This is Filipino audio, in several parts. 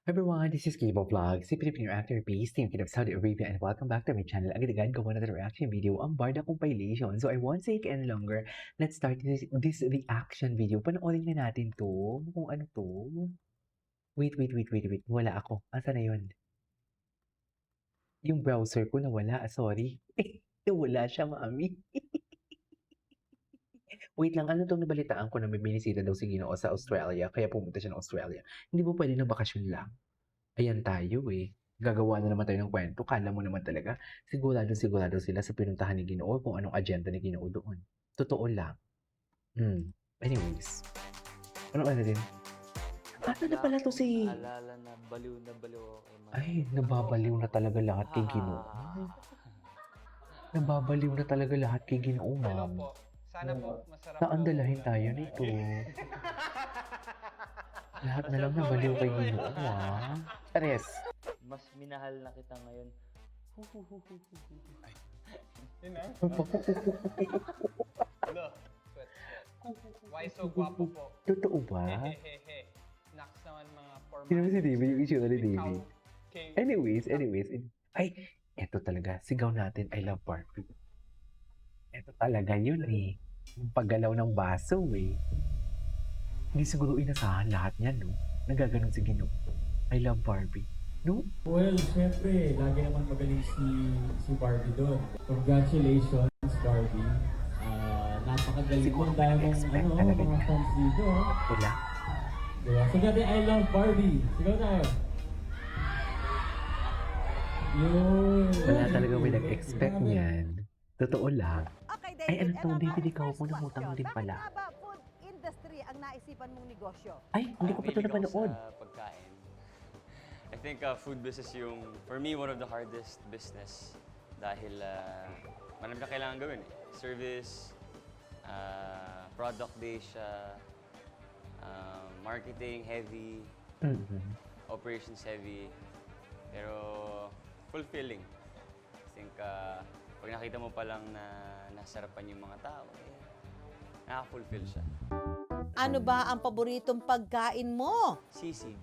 Everyone, this is Kibo Vlog, si Filipino actor based Team Kid of Saudi Arabia, and welcome back to my channel. Agad-agad gawa na reaction video ang Barda compilation. So I won't take any longer. Let's start this reaction video. Panoorin na natin to. Kung ano to. Wait. Wala ako. Asa na yun? Yung browser ko nawala. Sorry. Nawala siya, mami. Wait lang, ano tong nabalitaan ko na may binisita daw si Ginoo sa Australia, kaya pumunta siya ng Australia. Hindi mo pwede ng bakasyon lang. Ayan tayo eh. Gagawa na naman tayo ng kwento. Kala mo naman talaga, sigurado sila sa pinuntahan ni Ginoo kung anong agenda ni Ginoo doon. Totoo lang. Anyways. Ano din? Ano na pala to si... Alala na baliw ako kay Mama. Ay, nababaliw na talaga lahat kay Ginoo. Nababaliw na talaga lahat kay Ginoo, Hello ma'am. po. Sana po masarap Saan dalahin tayo nito? Lahat na lang nabaliw kay Ginoo, ah. Pares. Mas minahal na kita ngayon. Yun na. Hello. Sweat. Why so gwapo po? Totoo ba? Hehehehe. Snacks naman mga formal. Sino si David? Yung issue na ni David. King. Anyways. Ay, eto talaga. Sigaw natin, I love Barbie. Eto talaga yun eh. Yung paggalaw ng baso eh. Hindi siguro inasahan lahat niyan, no? Nagaganon si Ginoo. I love Barbie. No? Well, syempre, lagi naman magaling si Barbie doon. Congratulations, Barbie. Napakagaling mo dahil mong mga fans dito. Wala. Diba? So, dati, I love Barbie. Sigaw tayo. Yun. Wala talaga may nag-expect niyan. Totoo lang. Okay, David. Ay, ano to, ang David, first ikaw po question, namutang din pala. Bakit nga ba food industry ang naisipan mong negosyo? Ay, hindi ko pa ito napanood. Sa pagkain. I think food business yung, for me, one of the hardest business. Dahil marami ka kailangan gawin eh. Service, product based siya, marketing heavy, operations heavy, pero fulfilling. I think pag nakita mo pa lang na nasarapan yung mga tao, nakaka-fulfill siya. Ano ba ang paboritong pagkain mo? Sisig.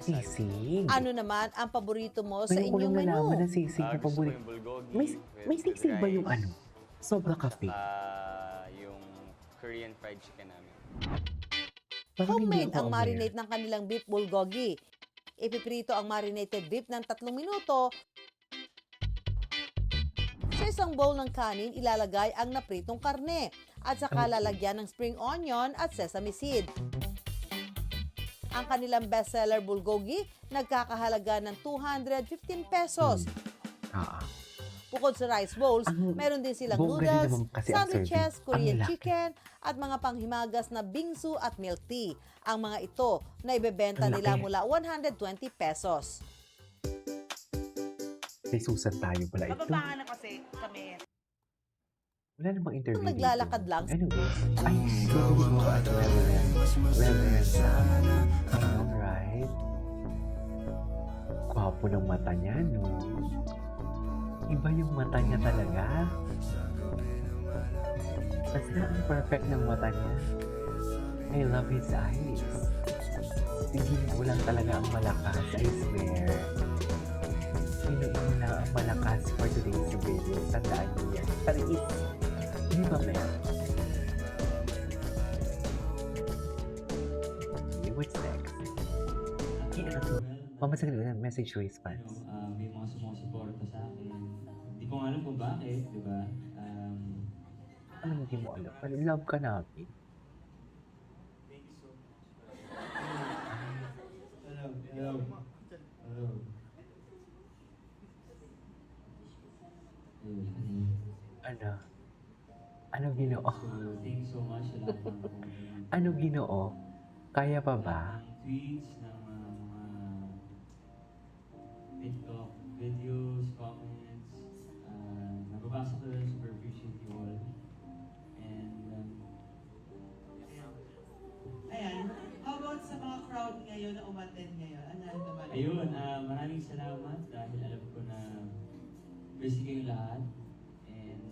Sisig. Ano naman ang paborito mo sa Ngayon ko inyong lang nalaman menu? na sisig na Gusto ko paborito. yung bulgogi. May sisig ba yung ano? Sobra cafe. Yung Korean fried chicken namin. Parang hindi Homemade ako ang aware. marinate ng kanilang beef bulgogi. Ipiprito ang marinated beef ng 3 minuto. Sa isang bowl ng kanin, ilalagay ang napritong karne at saka lalagyan ng spring onion at sesame seed. Ang kanilang bestseller bulgogi, nagkakahalaga ng 215 pesos. Bukod sa rice bowls, meron din silang Bongga din noodles, naman kasi ang sandwiches, serving. Korean Ang laki. chicken, at mga panghimagas na bingsu at milk tea. Ang mga ito na ibebenta Ang nila laki. mula 120 pesos. May susan tayo pala ito. Mababangan na kasi kami. Wala namang interview Kung naglalakad dito. lang. Anyways. Ay, grabe mo at Reverend. Alright. Gwapo ng mata niya, no? Iba yung mata niya talaga. Basta ang perfect ng mata niya. I love his eyes. Hindi mo lang talaga ang malakas, I swear. Pinuin mo lang ang malakas for today's video. Tandaan niyo yan. Paris. Di ba, Mel? Okay, what's next? Okay, ano to? Mamasagal na message to his fans. May mga sumusuporta sa akin. Hindi ko alam kung bakit, di ba? Ano hindi mo alam? Ano, love ka namin. Thank you so much. Hello. Ano? Ano Ginoo? So, thank you so much sa lahat ng Ano Ginoo? Kaya pa ba? tweets, ng mga TikTok videos, comments. Nababasa ko lang, super appreciate you all. And, Ayan. How about sa mga crowd ngayon na umattend ngayon? Ano naman? ayun, maraming salamat dahil alam ko na busy kayong lahat. And,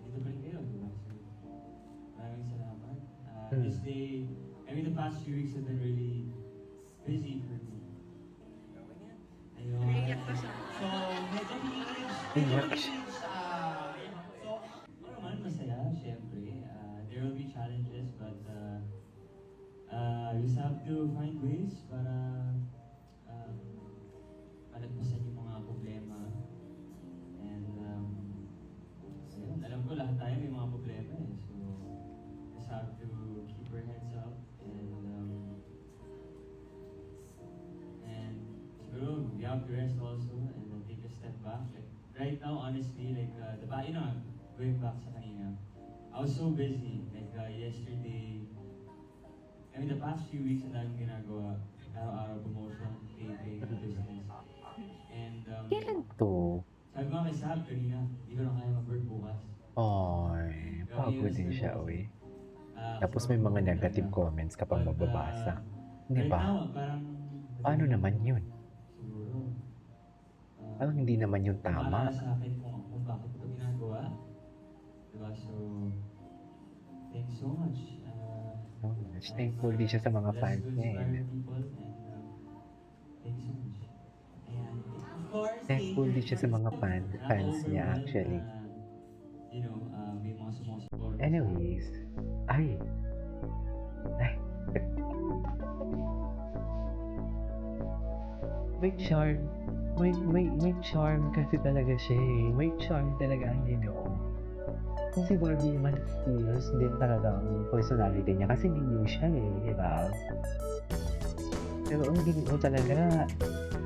dito pa rin kayo, di ba? So, maraming salamat. This day, I mean, the past few weeks have been really busy for me. Ayun. So, medyo Iyak so, naman masaya, syempre. There will be challenges, but you just have to find ways para malagpasan yung mga problema. And, ayun, alam ko lahat tayo may mga problema eh. So, just have to keep our heads up and siguro we have to rest also and then take a step back. Like, right now, honestly, like, going back sa kanina, I was so busy. Like, yesterday, I mean, the past few weeks, ang daming ginagawa. Araw-araw promotion, taping, business. And, Kailan to? sabi ko nga kay Sab kanina, hindi ko na kaya mag-work bukas. Ay, pagod din siya, uy. Tapos may mga negative comments kapag mababasa. Di Right ba? now, parang... Paano naman yun? Siguro. Parang hindi naman yun tama. Maalala sa akin kung bakit ito ginagawa. Diba? So, thanks so much. Thankful din siya sa mga let's fans go niya inspire eh. people and thanks so much. Ayan. Of course, Thankful din siya sa mga fans niya actually. You know, may mga sumusupport. Anyways, ay. May charm. May charm kasi talaga siya eh. May charm talaga ang Ginoo. Kung si Barbie naman, serious din talaga ang personality niya kasi hindi siya eh, di ba? Pero ang Ginoo talaga,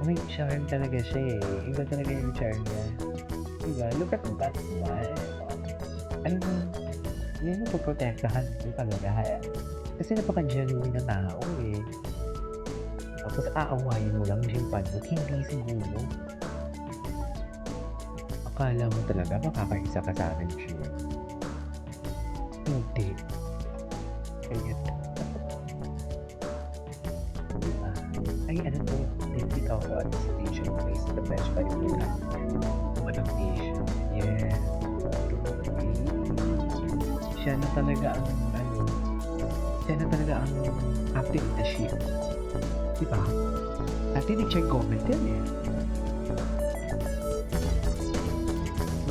may charm talaga siya eh. Iba talaga yung charm niya. Diba? Look at that smile. Alam mo, yun yung puprotektahan ko talaga. Kasi napaka-genuine na tao eh. Tapos aawayin mo lang yung panot, hindi siguro. Akala mo talaga makakaisa ka sa akin, sure. Hindi. Kaya ay ano to, hindi ka ako at station place the best pa rin nila. Adaptation. Yes. Siya na talaga ang siya na talaga ang captain of the ship. Diba? Natin i-check comment yan eh.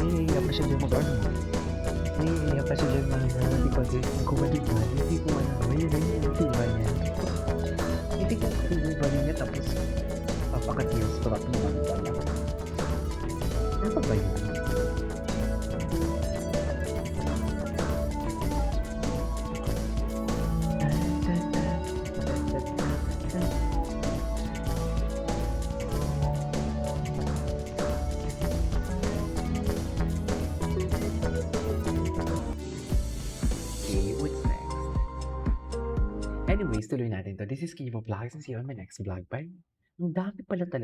Naiiyak pa siya dyan mag-ano. Naiiyak pa siya dyan mag-likod eh. Kumaliban. Hindi ko ano. Yun yung tiba niya. Hindi ko tiba niya tapos papaka-tears truck naman pala. Ano ba yun? Okay, what's next? Anyways, tuloy natin to. This is Kivo Vlogs and see you on my next vlog. Bye! Ang dami pala talaga.